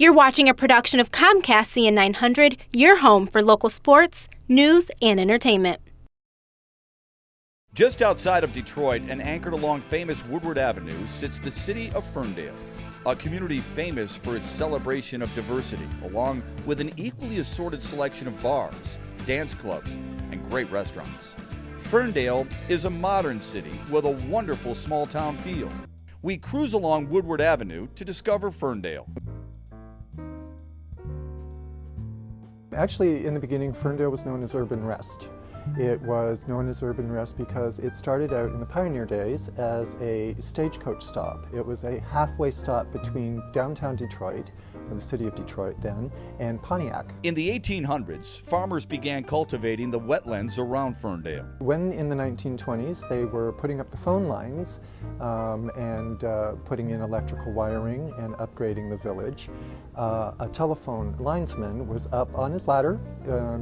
You're watching a production of Comcast CN 900, your home for local sports, news, and entertainment. Just outside of Detroit and anchored along famous Woodward Avenue sits the city of Ferndale, a community famous for its celebration of diversity, along with an equally assorted selection of bars, dance clubs, and great restaurants. Ferndale is a modern city with a wonderful small-town feel. We cruise along Woodward Avenue to discover Ferndale. Actually, in the beginning, Ferndale was known as Urban Rest. It was known as Urban Rest because it started out in the pioneer days as a stagecoach stop. It was a halfway stop between downtown Detroit, or the city of Detroit then, and Pontiac. In the 1800s, farmers began cultivating the wetlands around Ferndale. When in the 1920s they were putting up the phone lines and putting in electrical wiring and upgrading the village, a telephone linesman was up on his ladder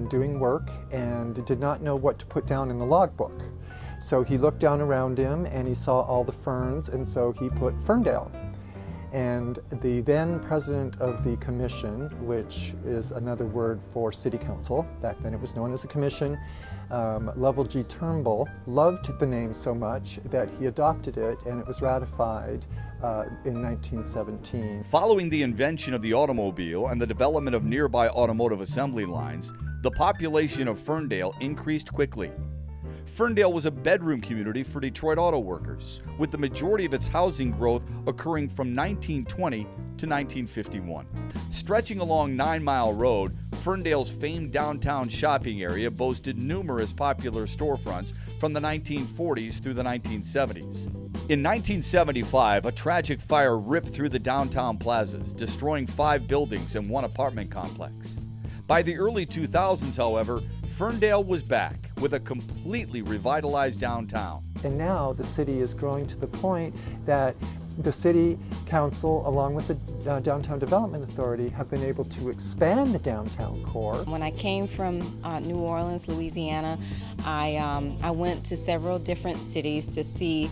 doing work and did not know what to put down in the logbook. So he looked down around him and he saw all the ferns, and so he put Ferndale. And the then president of the commission, which is another word for city council, back then it was known as a commission, Lovell G. Turnbull, loved the name so much that he adopted it, and it was ratified in 1917. Following the invention of the automobile and the development of nearby automotive assembly lines, the population of Ferndale increased quickly. Ferndale was a bedroom community for Detroit auto workers, with the majority of its housing growth occurring from 1920 to 1951. Stretching along 9 Mile Road, Ferndale's famed downtown shopping area boasted numerous popular storefronts from the 1940s through the 1970s. In 1975, a tragic fire ripped through the downtown plazas, destroying 5 buildings and 1 apartment complex. By the early 2000s, however, Ferndale was back with a completely revitalized downtown. And now the city is growing to the point that the city council, along with the Downtown Development Authority, have been able to expand the downtown core. When I came from New Orleans, Louisiana, I went to several different cities to see,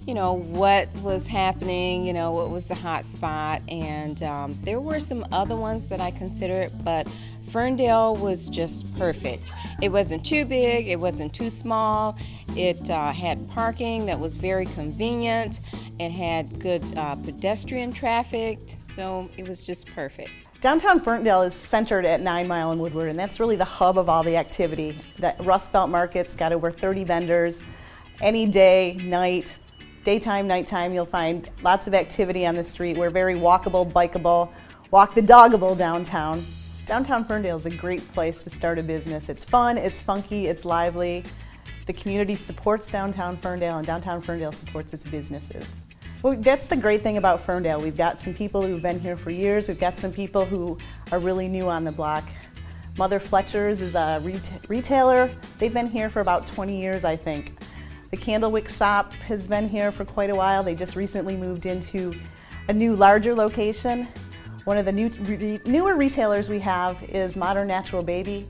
what was happening, what was the hot spot, and there were some other ones that I considered, but Ferndale was just perfect. It wasn't too big, it wasn't too small, it had parking that was very convenient, it had good pedestrian traffic, so it was just perfect. Downtown Ferndale is centered at 9 Mile and Woodward, and that's really the hub of all the activity. The Rust Belt Market's got over 30 vendors. Any day, night, daytime, nighttime, you'll find lots of activity on the street. We're very walkable, bikeable, walk the doggable downtown. Downtown Ferndale is a great place to start a business. It's fun, it's funky, it's lively. The community supports downtown Ferndale, and downtown Ferndale supports its businesses. Well, that's the great thing about Ferndale. We've got some people who've been here for years. We've got some people who are really new on the block. Mother Fletcher's is a retailer. They've been here for about 20 years, I think. The Candlewick shop has been here for quite a while. They just recently moved into a new, larger location. One of the newer retailers we have is Modern Natural Baby.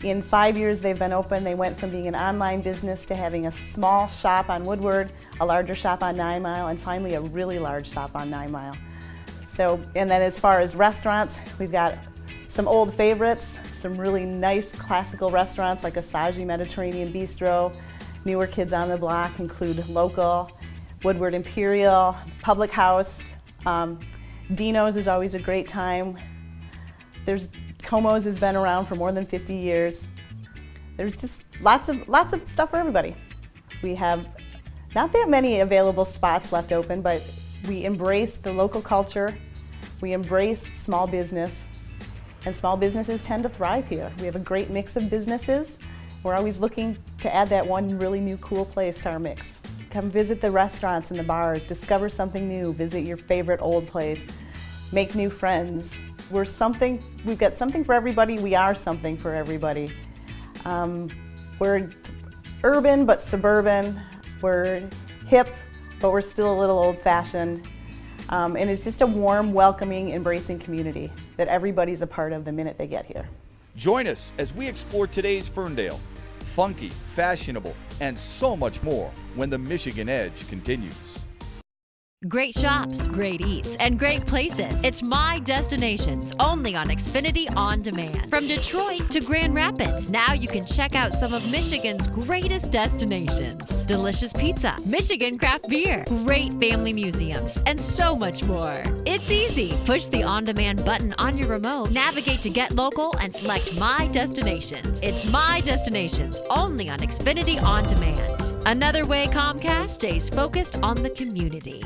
In 5 years they've been open. They went from being an online business to having a small shop on Woodward, a larger shop on 9 Mile, and finally a really large shop on 9 Mile. And then as far as restaurants, we've got some old favorites, some really nice classical restaurants like Asagi Mediterranean Bistro. Newer kids on the block include Local, Woodward Imperial, Public House. Dino's is always a great time. Como's has been around for more than 50 years. There's just lots of stuff for everybody. We have not that many available spots left open, but we embrace the local culture. We embrace small business, and small businesses tend to thrive here. We have a great mix of businesses. We're always looking to add that one really new cool place to our mix. Come visit the restaurants and the bars, discover something new, visit your favorite old place, make new friends. We've got something for everybody, we are something for everybody. We're urban but suburban, we're hip but we're still a little old-fashioned. And it's just a warm, welcoming, embracing community that everybody's a part of the minute they get here. Join us as we explore today's Ferndale. Funky, fashionable, and so much more when the Michigan Edge continues. Great shops, great eats, and great places. It's My Destinations, only on Xfinity On Demand. From Detroit to Grand Rapids, now you can check out some of Michigan's greatest destinations. Delicious pizza, Michigan craft beer, great family museums, and so much more. It's easy. Push the On Demand button on your remote, navigate to Get Local, and select My Destinations. It's My Destinations, only on Xfinity On Demand. Another way Comcast stays focused on the community.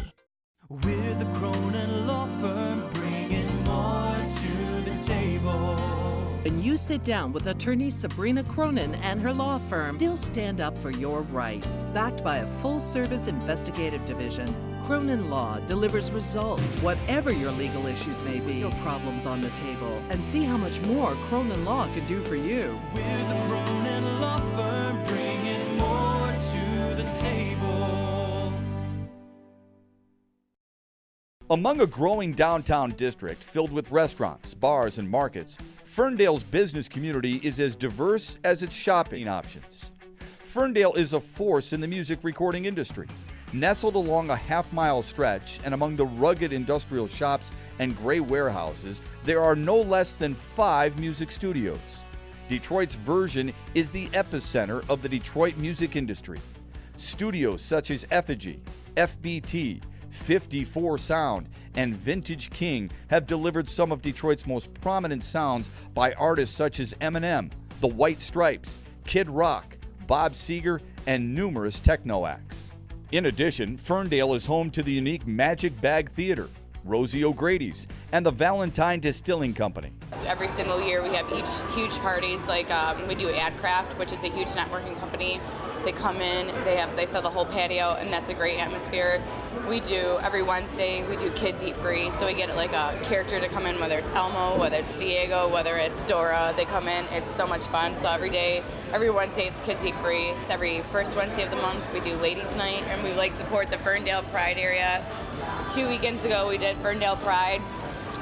We're the Cronin Law Firm, bringing more to the table. When you sit down with attorney Sabrina Cronin and her law firm, they'll stand up for your rights. Backed by a full-service investigative division, Cronin Law delivers results, whatever your legal issues may be. Your problems on the table, and see how much more Cronin Law can do for you. We're the Cronin Law Firm, bringing more to the table. Among a growing downtown district filled with restaurants, bars, and markets, Ferndale's business community is as diverse as its shopping options. Ferndale is a force in the music recording industry. Nestled along a half-mile stretch and among the rugged industrial shops and gray warehouses, there are no less than 5 music studios. Detroit's version is the epicenter of the Detroit music industry. Studios such as Effigy, FBT, 54 Sound, and Vintage King have delivered some of Detroit's most prominent sounds by artists such as Eminem, The White Stripes, Kid Rock, Bob Seger, and numerous techno acts. In addition, Ferndale is home to the unique Magic Bag Theater, Rosie O'Grady's, and the Valentine Distilling Company. Every single year we have huge parties, like we do AdCraft, which is a huge networking company. They come in, they fill the whole patio, and that's a great atmosphere. We do, every Wednesday, we do Kids Eat Free, so we get like a character to come in, whether it's Elmo, whether it's Diego, whether it's Dora, they come in, it's so much fun. So every Wednesday it's Kids Eat Free. It's every first Wednesday of the month, we do Ladies Night, and we like support the Ferndale Pride area. 2 weekends ago we did Ferndale Pride,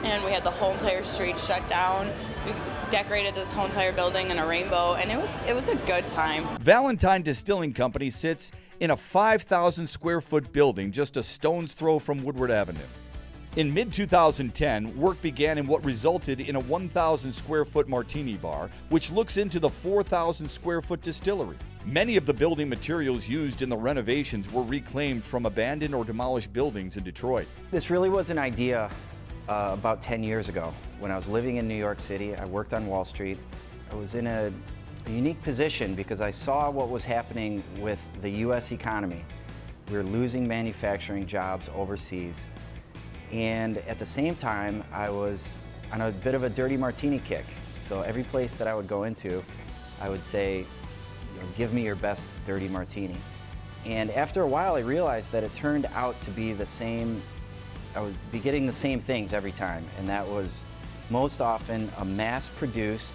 and we had the whole entire street shut down. We decorated this whole entire building in a rainbow, and it was a good time. Valentine Distilling Company sits in a 5,000 square foot building just a stone's throw from Woodward Avenue. In mid-2010, work began in what resulted in a 1,000 square foot martini bar, which looks into the 4,000 square foot distillery. Many of the building materials used in the renovations were reclaimed from abandoned or demolished buildings in Detroit. This really was an idea about 10 years ago. When I was living in New York City, I worked on Wall Street. I was in a unique position because I saw what was happening with the U.S. economy. We were losing manufacturing jobs overseas. And at the same time, I was on a bit of a dirty martini kick. So every place that I would go into, I would say, give me your best dirty martini. And after a while, I realized that it turned out to be the same. I would be getting the same things every time, and that was most often a mass-produced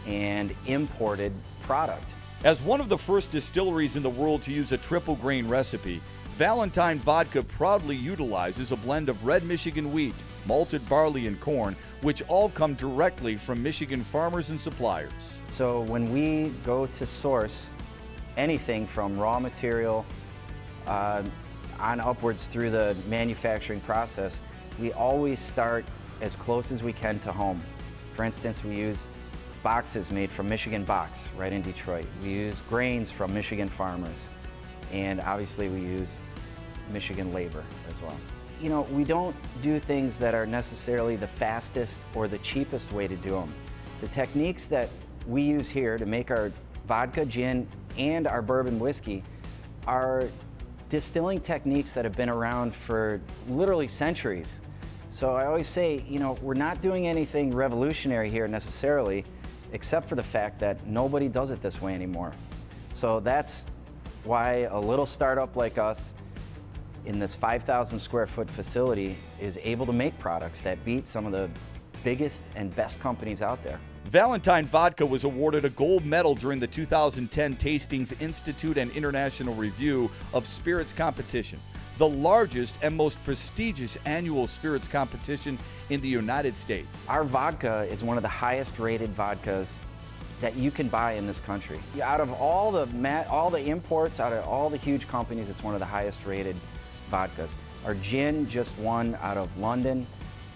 and imported product. As one of the first distilleries in the world to use a triple grain recipe, Valentine Vodka proudly utilizes a blend of red Michigan wheat, malted barley, and corn, which all come directly from Michigan farmers and suppliers. So when we go to source anything from raw material on upwards through the manufacturing process, we always start as close as we can to home. For instance, we use boxes made from Michigan Box right in Detroit. We use grains from Michigan farmers, and obviously we use Michigan labor as well. You know, we don't do things that are necessarily the fastest or the cheapest way to do them. The techniques that we use here to make our vodka, gin, and our bourbon whiskey are distilling techniques that have been around for literally centuries. So I always say, you know, we're not doing anything revolutionary here necessarily, except for the fact that nobody does it this way anymore. So that's why a little startup like us in this 5,000 square foot facility is able to make products that beat some of the biggest and best companies out there. Valentine Vodka was awarded a gold medal during the 2010 Tastings Institute and International Review of Spirits competition, the largest and most prestigious annual spirits competition in the United States. Our vodka is one of the highest rated vodkas that you can buy in this country. Out of all the imports, out of all the huge companies, it's one of the highest rated vodkas. Our gin just won out of London,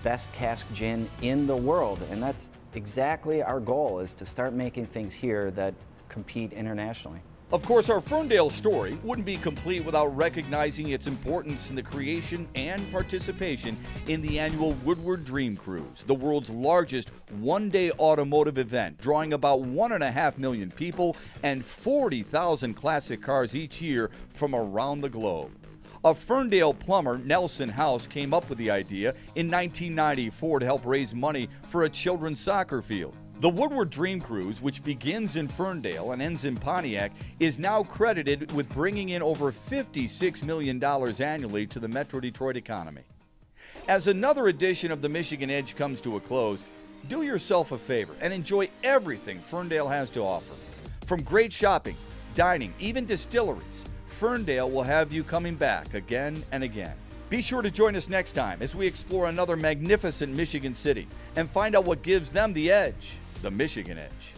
best cask gin in the world, and that's exactly our goal, is to start making things here that compete internationally. Of course, our Ferndale story wouldn't be complete without recognizing its importance in the creation and participation in the annual Woodward Dream Cruise, the world's largest one-day automotive event, drawing about 1.5 million people and 40,000 classic cars each year from around the globe. A Ferndale plumber, Nelson House, came up with the idea in 1994 to help raise money for a children's soccer field. The Woodward Dream Cruise, which begins in Ferndale and ends in Pontiac, is now credited with bringing in over $56 million annually to the Metro Detroit economy. As another edition of the Michigan Edge comes to a close, do yourself a favor and enjoy everything Ferndale has to offer. From great shopping, dining, even distilleries, Ferndale will have you coming back again and again. Be sure to join us next time as we explore another magnificent Michigan city and find out what gives them the edge, the Michigan Edge.